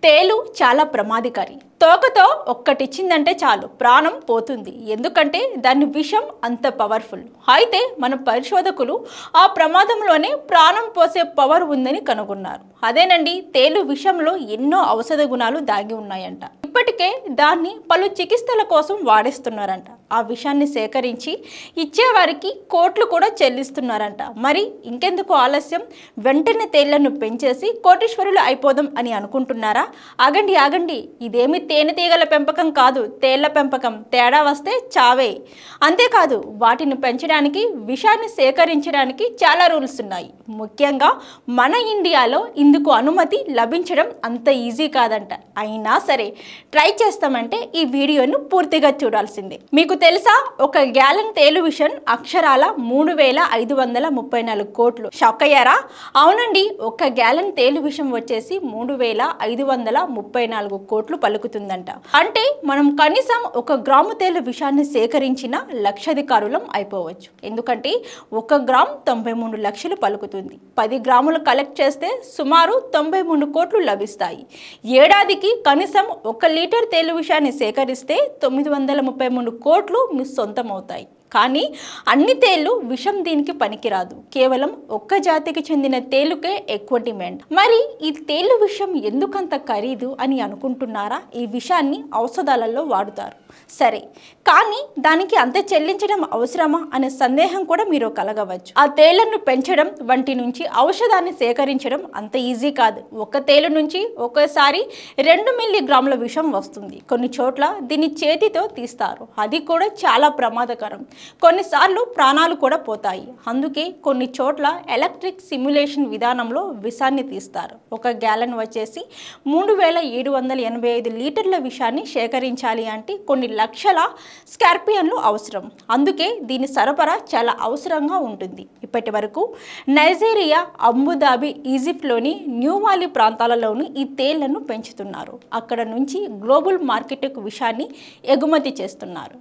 తేలు చాలా ప్రమాదకారి. తోకతో ఒక్కటిచ్చిందంటే చాలు ప్రాణం పోతుంది. ఎందుకంటే దాని విషం అంత పవర్ఫుల్. అయితే మన పరిశోధకులు ఆ ప్రమాదంలోనే ప్రాణం పోసే పవర్ ఉందని కనుగొన్నారు. అదేనండి, తేలు విషంలో ఎన్నో ఔషధ గుణాలు దాగి ఉన్నాయంట. ఇప్పటికే దాన్ని పలు చికిత్సల కోసం వాడేస్తున్నారంట. ఆ విషాన్ని సేకరించి ఇచ్చేవారికి కోట్లు కూడా చెల్లిస్తున్నారంట. మరి ఇంకెందుకు ఆలస్యం? వెంటనే తేళ్లను పెంచేసి కోటీశ్వరులు అయిపోదాం అని అనుకుంటున్నారా? ఆగండి ఆగండి, ఇదేమి తేనెటీగల పెంపకం కాదు, తేళ్ల పెంపకం. తేడా వస్తే చావే. అంతేకాదు, వాటిని పెంచడానికి విషాన్ని సేకరించడానికి చాలా రూల్స్ ఉన్నాయి. ముఖ్యంగా మన ఇండియాలో ఇందుకు అనుమతి లభించడం అంత ఈజీ కాదంట. అయినా సరే ట్రై చేస్తామంటే ఈ వీడియోను పూర్తిగా చూడాల్సిందే. మీకు తెలుసా, ఒక గ్యాలన్ తేలు విషన్ అక్షరాల 3,534 కోట్లు. షాక్ అయ్యారా? అవునండి, ఒక గ్యాలన్ తేలు విషం వచ్చేసి 3,534 కోట్లు పలుకుతుందంట. అంటే మనం కనీసం 1 గ్రాము తేలు విషాన్ని సేకరించిన లక్షాధికారులం అయిపోవచ్చు. ఎందుకంటే 1 గ్రామ్ 93 లక్షలు పలుకుతుంది. 10 గ్రాములు కలెక్ట్ చేస్తే సుమారు 93 కోట్లు లభిస్తాయి. ఏడాదికి కనీసం 1 లీటర్ తేలు విషాన్ని సేకరిస్తే 933 కోట్లు మీ సొంతం అవుతాయి. కానీ అన్ని తేళ్లు విషం దీనికి పనికిరాదు. కేవలం ఒక్క జాతికి చెందిన తేలుకే ఎక్కువ డిమాండ్. మరి ఈ తేలు విషం ఎందుకంత ఖరీదు అని అనుకుంటున్నారా? ఈ విషాన్ని ఔషధాలలో వాడుతారు, సరే, కానీ దానికి అంత చెల్లించడం అవసరమా అనే సందేహం కూడా మీరు కలగవచ్చు. ఆ తేళ్లను పెంచడం, వంటి నుంచి ఔషధాన్ని సేకరించడం అంత ఈజీ కాదు. ఒక తేలు నుంచి ఒకేసారి 2 మిల్లీగ్రాముల విషం వస్తుంది. కొన్ని చోట్ల దీన్ని చేతితో తీస్తారు. అది కూడా చాలా ప్రమాదకరం. కొన్నిసార్లు ప్రాణాలు కూడా పోతాయి. అందుకే కొన్ని చోట్ల ఎలక్ట్రిక్ సిమ్యులేషన్ విధానంలో విషాన్ని తీస్తారు. 1 గ్యాలన్ వచ్చేసి 3,785 లీటర్ల విషాన్ని సేకరించాలి అంటే కొన్ని లక్షల స్కార్పియన్లు అవసరం. అందుకే దీని సరఫరా చాలా అవసరంగా ఉంటుంది. ఇప్పటి వరకు నైజీరియా, అబుదాబి, ఈజిప్ట్లోని న్యూవాలి ప్రాంతాలలోని ఈ తేళ్లను పెంచుతున్నారు. అక్కడ నుంచి గ్లోబల్ మార్కెట్కు విషాన్ని ఎగుమతి చేస్తున్నారు.